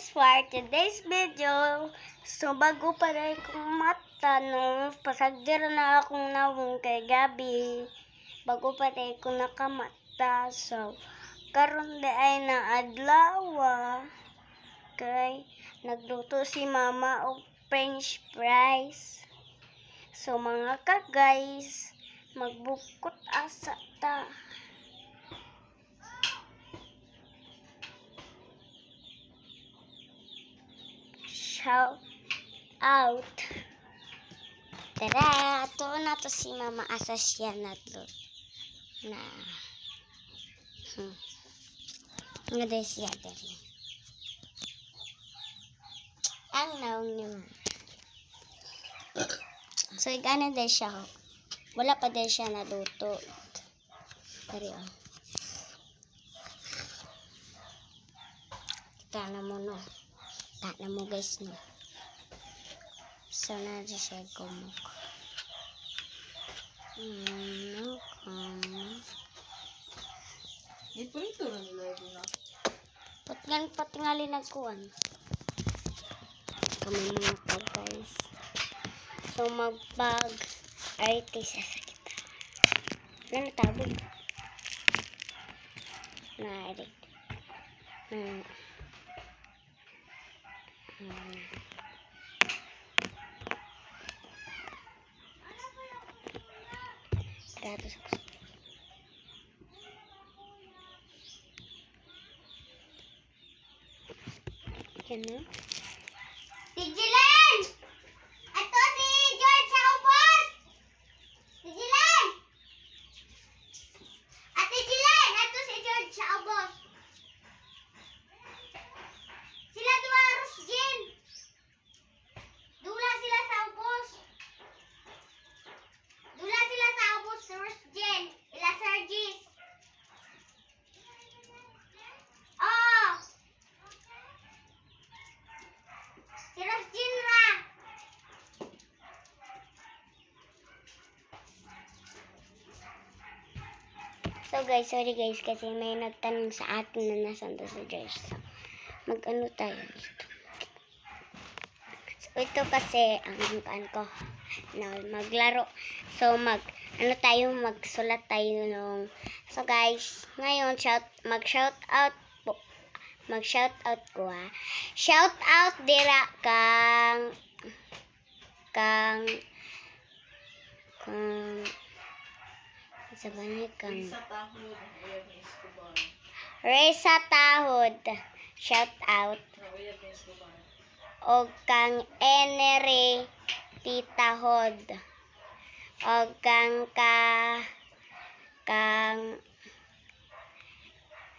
guys, for today's video, so bago pa rin kong mata nung pasagdir na akong nawong kay gabi, bago pa rin kong nakamata, so karon di ay na adlaw, kay nagluto si mama og french fries. So mga ka guys, magbukot asa ta. Shout out. Tara, ato na to si mama asa siya na to. Na. Nga de siya dari. Ang naong ni mama. So, igana de siya. Wala pa de siya naluto. Dari oh. Kita na mo no. Tak na mo guys no. So na siya kumuk. Ito na nila na. Patingali nagkuhan. Kami mga pag guys. So magpag artist sa kita. Ano taboy? Na edit. Datos ako. Yan na. Tijilan! Ato si George sa upos! Tijilan! Ate Tijilan! Ato si George sa upos! Sila dua Rusjin! Dula sila sa upos! Dula sila sa upos sa Rusjin! Ila Sergis! Oh! Si Rusjin ra! So guys, sorry guys kasi may nagtanong sa atin na nasan to sa George. So, mag-ano tayo dito. So ito kasi ang paan ko na maglaro. So ano tayo, magsulat tayo nung. So guys, ngayon mag-shout out ko ha. Shout out dira kang sabanay kang Reza Tahod. Shout out. Og kang Enere Titahod. Og kang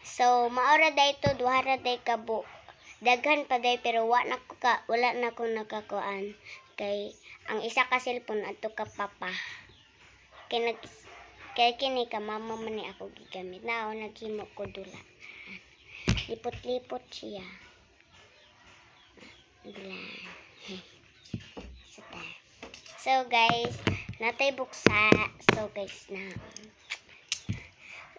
so maora day to duha ra day kabo. Daghan pa day pero wala na ko nakakuan kay ang isa ka cellphone adto ka papa. Kay kini ka mama man ni ako gigamit na naghimo ko dula. Lipot-lipot siya. Dula. So guys, natay buksa. So guys na.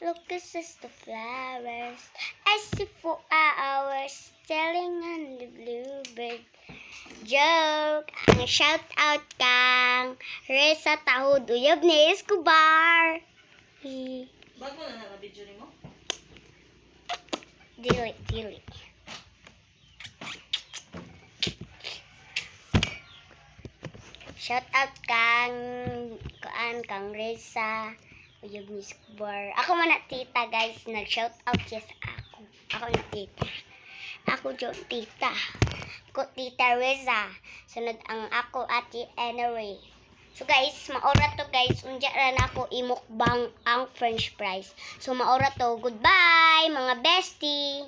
Look at the flowers. I see 4 hours telling on the bluebird. Joke. Ang shout out kang Reza Tahod Uyab ni Escobar. Bago na naka-video ni mo? Dili. Shout out kang Reza Uyab ni Escobar. Ako man na tita guys, nag-shout out siya sa ako. Ako na tita. Ako yung tita. Ko tita Reza. Sunod ang ako ate Enere. So guys, maora to guys. Unja ra na ako imukbang ang french fries. So maora to. Goodbye mga bestie.